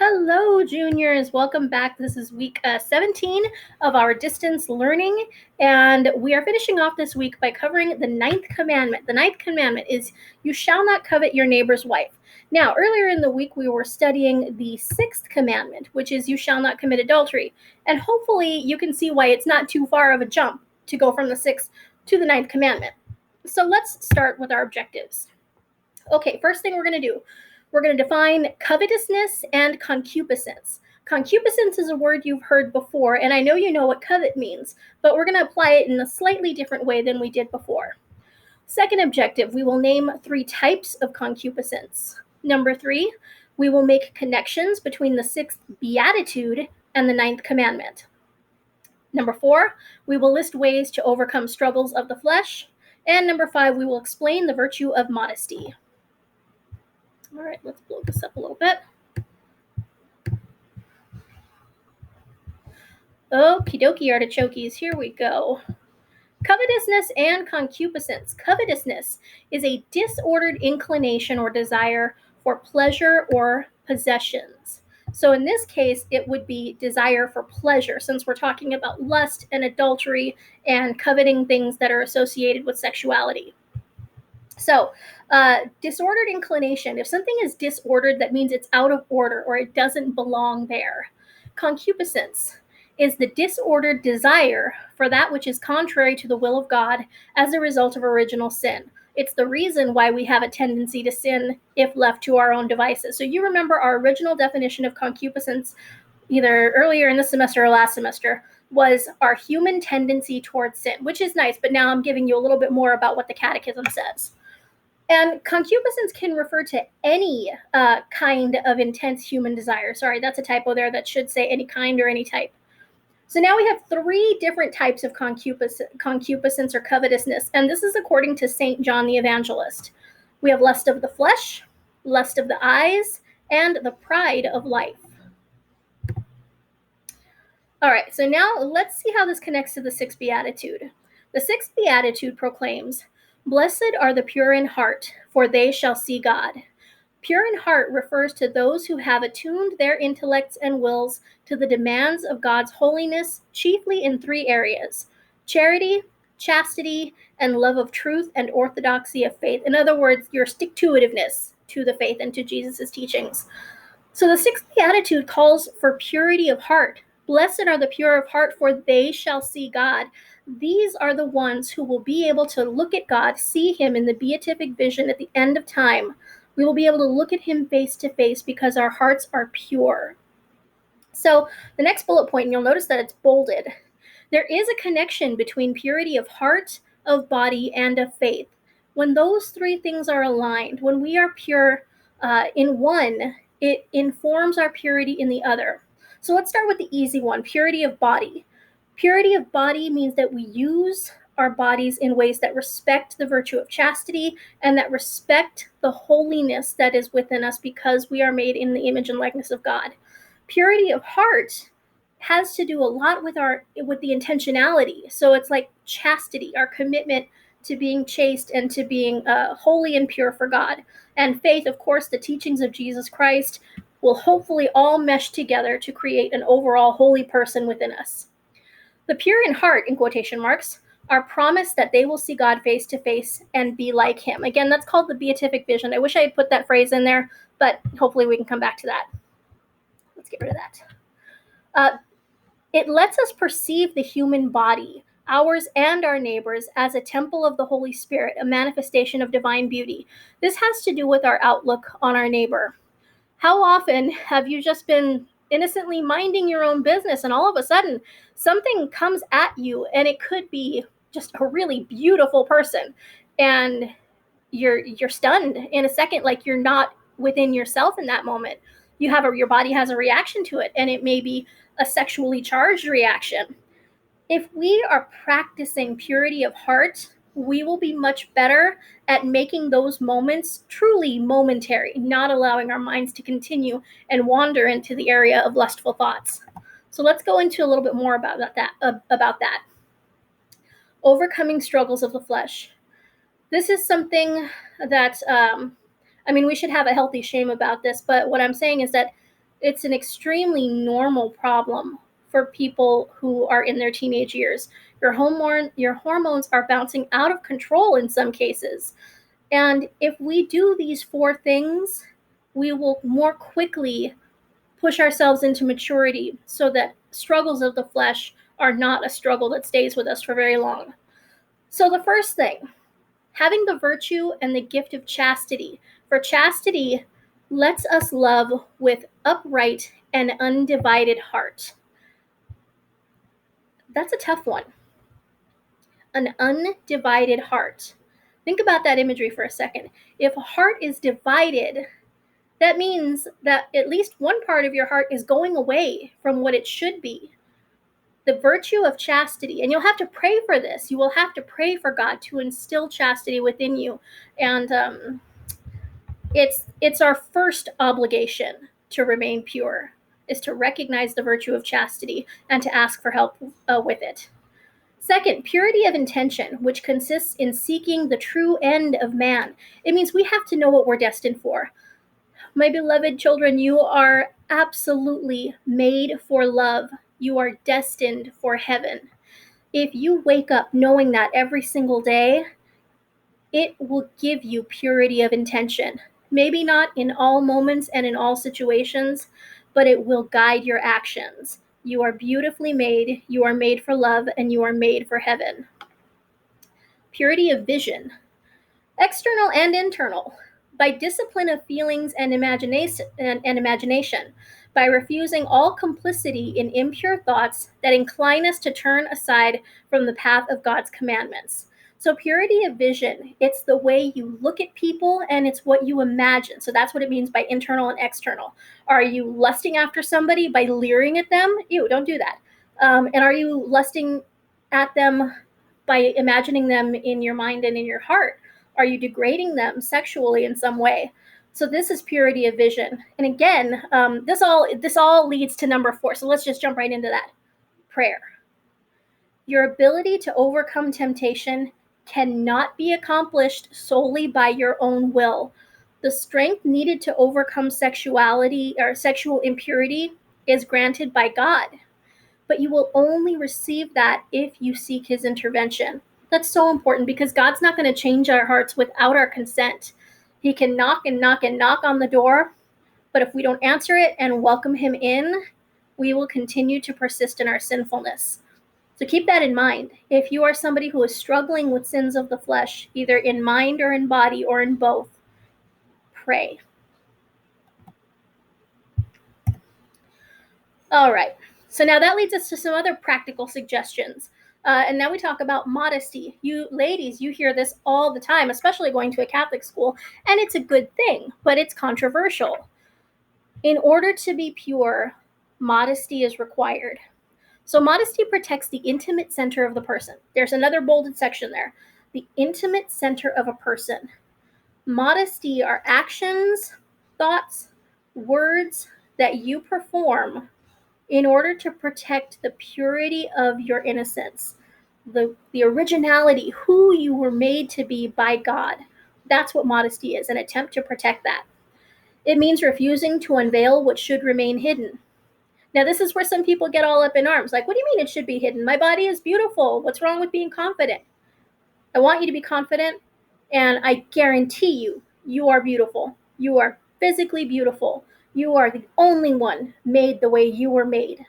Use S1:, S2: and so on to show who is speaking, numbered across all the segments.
S1: Hello, juniors. Welcome back. This is week 17 of our distance learning, and we are finishing off this week by covering the Ninth Commandment. The Ninth Commandment is, you shall not covet your neighbor's wife. Now, earlier in the week, we were studying the Sixth Commandment, which is, you shall not commit adultery. And hopefully you can see why it's not too far of a jump to go from the Sixth to the Ninth Commandment. So let's start with our objectives. Okay, first thing we're going to do, we're going to define covetousness and concupiscence. Concupiscence is a word you've heard before, and I know you know what covet means, but we're going to apply it in a slightly different way than we did before. Second objective, we will name 3 types of concupiscence. Number 3, we will make connections between the 6th beatitude and the 9th commandment. Number 4, we will list ways to overcome struggles of the flesh. And number 5, we will explain the virtue of modesty. All right, let's blow this up a little bit. Okie dokie, artichokes, here we go. Covetousness and concupiscence. Covetousness is a disordered inclination or desire for pleasure or possessions. So in this case, it would be desire for pleasure, since we're talking about lust and adultery and coveting things that are associated with sexuality. So, disordered inclination. If something is disordered, that means it's out of order or it doesn't belong there. Concupiscence is the disordered desire for that which is contrary to the will of God as a result of original sin. It's the reason why we have a tendency to sin if left to our own devices. So you remember our original definition of concupiscence, either earlier in the semester or last semester, was our human tendency towards sin, which is nice, but now I'm giving you a little bit more about what the Catechism says. And concupiscence can refer to any kind of intense human desire. Sorry, that's a typo there. That should say any kind or any type. So now we have 3 different types of concupiscence or covetousness, and this is according to St. John the Evangelist. We have lust of the flesh, lust of the eyes, and the pride of life. All right, so now let's see how this connects to the 6th Beatitude. The 6th Beatitude proclaims, "Blessed are the pure in heart, for they shall see God." Pure in heart refers to those who have attuned their intellects and wills to the demands of God's holiness, chiefly in 3 areas: charity, chastity, and love of truth and orthodoxy of faith. In other words, your stick-to-itiveness to the faith and to Jesus' teachings. So the 6th Beatitude calls for purity of heart. Blessed are the pure of heart, for they shall see God. These are the ones who will be able to look at God, see him in the beatific vision at the end of time. We will be able to look at him face to face because our hearts are pure. So the next bullet point, and you'll notice that it's bolded. There is a connection between purity of heart, of body, and of faith. When those 3 things are aligned, when we are pure in one, it informs our purity in the other. So let's start with the easy one, purity of body. Purity of body means that we use our bodies in ways that respect the virtue of chastity and that respect the holiness that is within us because we are made in the image and likeness of God. Purity of heart has to do a lot with the intentionality. So it's like chastity, our commitment to being chaste and to being holy and pure for God. And faith, of course, the teachings of Jesus Christ will hopefully all mesh together to create an overall holy person within us. The pure in heart, in quotation marks, are promised that they will see God face to face and be like him. Again, that's called the beatific vision. I wish I had put that phrase in there, but hopefully we can come back to that. Let's get rid of that. It lets us perceive the human body, ours and our neighbors, as a temple of the Holy Spirit, a manifestation of divine beauty. This has to do with our outlook on our neighbor. How often have you just been innocently minding your own business and all of a sudden something comes at you, and it could be just a really beautiful person, and you're stunned in a second, like you're not within yourself in that moment. Your body has a reaction to it, and it may be a sexually charged reaction. If we are practicing purity of heart, we will be much better at making those moments truly momentary, not allowing our minds to continue and wander into the area of lustful thoughts. So let's go into a little bit more about that. Overcoming struggles of the flesh. This is something that, we should have a healthy shame about this, but what I'm saying is that It's an extremely normal problem for people who are in their teenage years. Your hormones are bouncing out of control in some cases. And if we do these 4 things, we will more quickly push ourselves into maturity so that struggles of the flesh are not a struggle that stays with us for very long. So the first thing, having the virtue and the gift of chastity. For chastity lets us love with upright and undivided heart. That's a tough one. An undivided heart. Think about that imagery for a second. If a heart is divided, that means that at least one part of your heart is going away from what it should be. The virtue of chastity, and you'll have to pray for this. You will have to pray for God to instill chastity within you. And it's our first obligation to remain pure, is to recognize the virtue of chastity and to ask for help with it. Second, purity of intention, which consists in seeking the true end of man. It means we have to know what we're destined for. My beloved children, you are absolutely made for love. You are destined for heaven. If you wake up knowing that every single day, it will give you purity of intention. Maybe not in all moments and in all situations, but it will guide your actions. You are beautifully made, you are made for love, and you are made for heaven. Purity of vision, external and internal. By discipline of feelings and imagination, by refusing all complicity in impure thoughts that incline us to turn aside from the path of God's commandments. So purity of vision, it's the way you look at people and it's what you imagine. So that's what it means by internal and external. Are you lusting after somebody by leering at them? Ew, don't do that. And are you lusting at them by imagining them in your mind and in your heart? Are you degrading them sexually in some way? So this is purity of vision. And again, this all leads to number 4. So let's just jump right into that. Prayer. Your ability to overcome temptation cannot be accomplished solely by your own will. The strength needed to overcome sexuality or sexual impurity is granted by God. But you will only receive that if you seek his intervention. That's so important because God's not going to change our hearts without our consent. He can knock and knock and knock on the door, but if we don't answer it and welcome him in, we will continue to persist in our sinfulness. So keep that in mind. If you are somebody who is struggling with sins of the flesh, either in mind or in body or in both, pray. All right. So now that leads us to some other practical suggestions. And now we talk about modesty. You ladies, you hear this all the time, especially going to a Catholic school, and it's a good thing, but it's controversial. In order to be pure, modesty is required. So modesty protects the intimate center of the person. There's another bolded section there. The intimate center of a person. Modesty are actions, thoughts, words that you perform in order to protect the purity of your innocence, the originality, who you were made to be by God. That's what modesty is, an attempt to protect that. It means refusing to unveil what should remain hidden. Now, this is where some people get all up in arms. Like, what do you mean it should be hidden? My body is beautiful. What's wrong with being confident? I want you to be confident, and I guarantee you, you are beautiful. You are physically beautiful. You are the only one made the way you were made.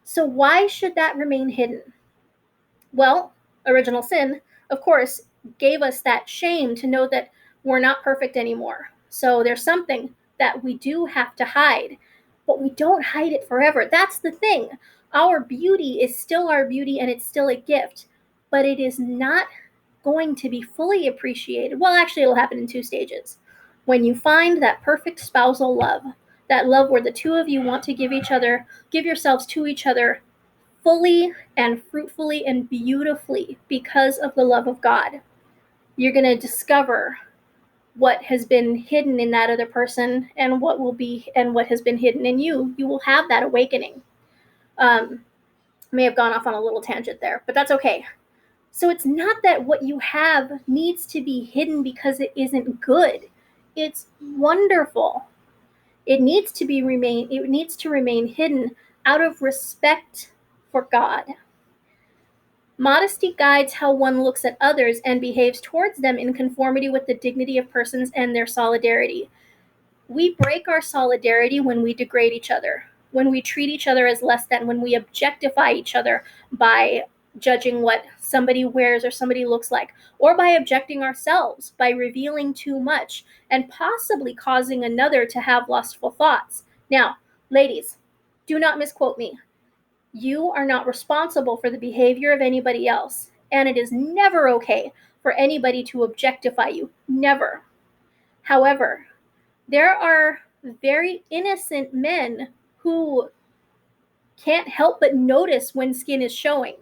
S1: So why should that remain hidden? Well, original sin, of course, gave us that shame to know that we're not perfect anymore. So there's something that we do have to hide, but we don't hide it forever. That's the thing. Our beauty is still our beauty and it's still a gift, but it is not going to be fully appreciated. Well, actually, it'll happen in 2 stages. When you find that perfect spousal love, that love where the two of you want to give yourselves to each other fully and fruitfully and beautifully because of the love of God, you're going to discover what has been hidden in that other person and what has been hidden in you. You will have that awakening. May have gone off on a little tangent there, but that's okay. So it's not that what you have needs to be hidden because it isn't good. It's wonderful. It needs to remain hidden out of respect for God. Modesty guides how one looks at others and behaves towards them in conformity with the dignity of persons and their solidarity. We break our solidarity when we degrade each other, when we treat each other as less than, when we objectify each other by judging what somebody wears or somebody looks like, or by objecting ourselves, by revealing too much, and possibly causing another to have lustful thoughts. Now, ladies, do not misquote me. You are not responsible for the behavior of anybody else, and it is never okay for anybody to objectify you. Never. However, there are very innocent men who can't help but notice when skin is showing.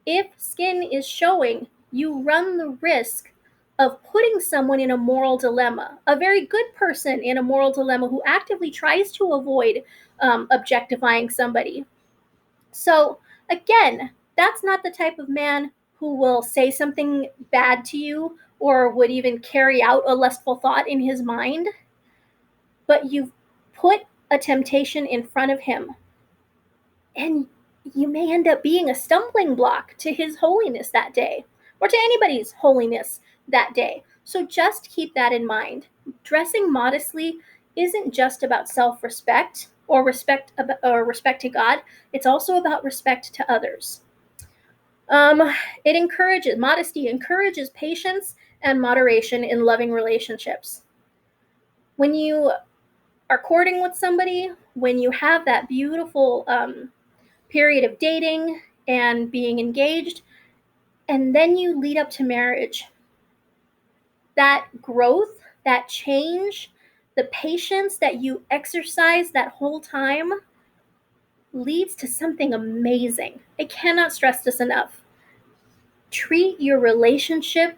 S1: If skin is showing, you run the risk of putting someone in a moral dilemma, a very good person in a moral dilemma who actively tries to avoid objectifying somebody. So, again, that's not the type of man who will say something bad to you or would even carry out a lustful thought in his mind. But you've put a temptation in front of him, and you may end up being a stumbling block to his holiness that day, or to anybody's holiness that day. So just keep that in mind. Dressing modestly isn't just about self-respect or respect to God. It's also about respect to others. Modesty encourages patience and moderation in loving relationships. When you are courting with somebody, when you have that beautiful period of dating and being engaged, and then you lead up to marriage, that growth, that change, the patience that you exercise that whole time leads to something amazing. I cannot stress this enough. Treat your relationship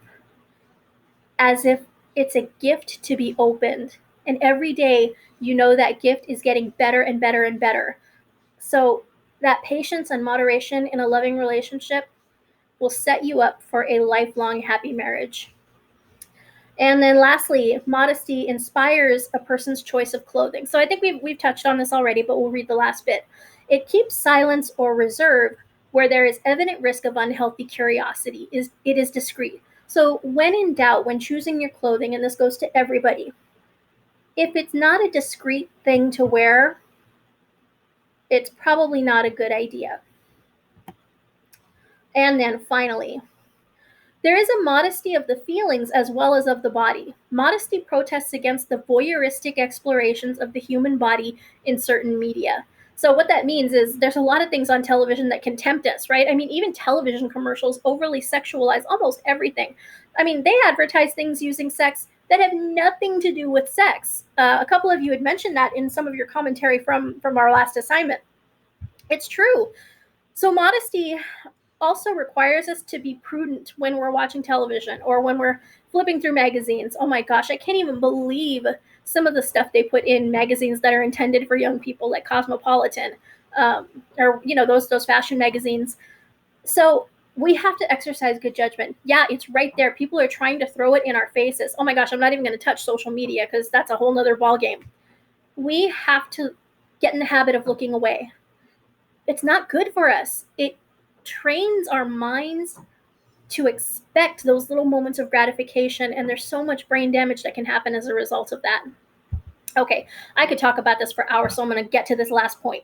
S1: as if it's a gift to be opened. And every day, you know that gift is getting better and better and better. So that patience and moderation in a loving relationship will set you up for a lifelong happy marriage. And then lastly, modesty inspires a person's choice of clothing. So I think we've touched on this already, but we'll read the last bit. It keeps silence or reserve where there is evident risk of unhealthy curiosity. It is discreet. So when in doubt, when choosing your clothing, and this goes to everybody, if it's not a discreet thing to wear, it's probably not a good idea. And then finally, there is a modesty of the feelings as well as of the body. Modesty protests against the voyeuristic explorations of the human body in certain media. So what that means is there's a lot of things on television that can tempt us, right? I mean, even television commercials overly sexualize almost everything. I mean, they advertise things using sex that have nothing to do with sex. A couple of you had mentioned that in some of your commentary from our last assignment. It's true. So modesty also requires us to be prudent when we're watching television or when we're flipping through magazines. Oh my gosh, I can't even believe some of the stuff they put in magazines that are intended for young people, like Cosmopolitan, or those fashion magazines. So we have to exercise good judgment. Yeah, it's right there. People are trying to throw it in our faces. Oh my gosh, I'm not even going to touch social media because that's a whole nother ballgame. We have to get in the habit of looking away. It's not good for us. It trains our minds to expect those little moments of gratification, and there's so much brain damage that can happen as a result of that. Okay, I could talk about this for hours, so I'm going to get to this last point.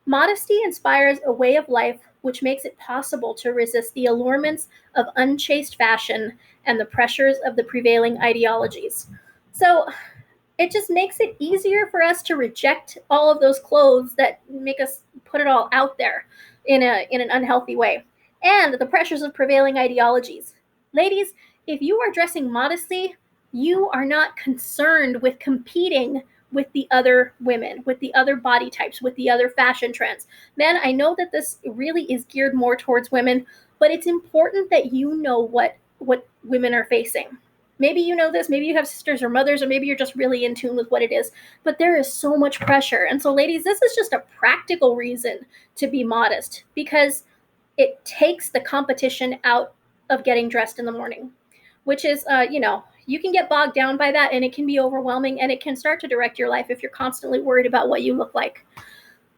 S1: Modesty inspires a way of life which makes it possible to resist the allurements of unchaste fashion and the pressures of the prevailing ideologies. So it just makes it easier for us to reject all of those clothes that make us put it all out there in an unhealthy way, and the pressures of prevailing ideologies. Ladies, if you are dressing modestly, you are not concerned with competing with the other women, with the other body types, with the other fashion trends. Men, I know that this really is geared more towards women, but it's important that you know what women are facing. Maybe you know this, maybe you have sisters or mothers, or maybe you're just really in tune with what it is, but there is so much pressure. And so ladies, this is just a practical reason to be modest, because it takes the competition out of getting dressed in the morning, which is, you can get bogged down by that, and it can be overwhelming, and it can start to direct your life if you're constantly worried about what you look like.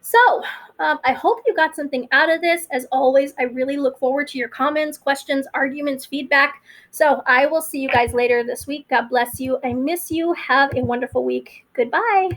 S1: So I hope you got something out of this. As always, I really look forward to your comments, questions, arguments, feedback. So I will see you guys later this week. God bless you. I miss you. Have a wonderful week. Goodbye.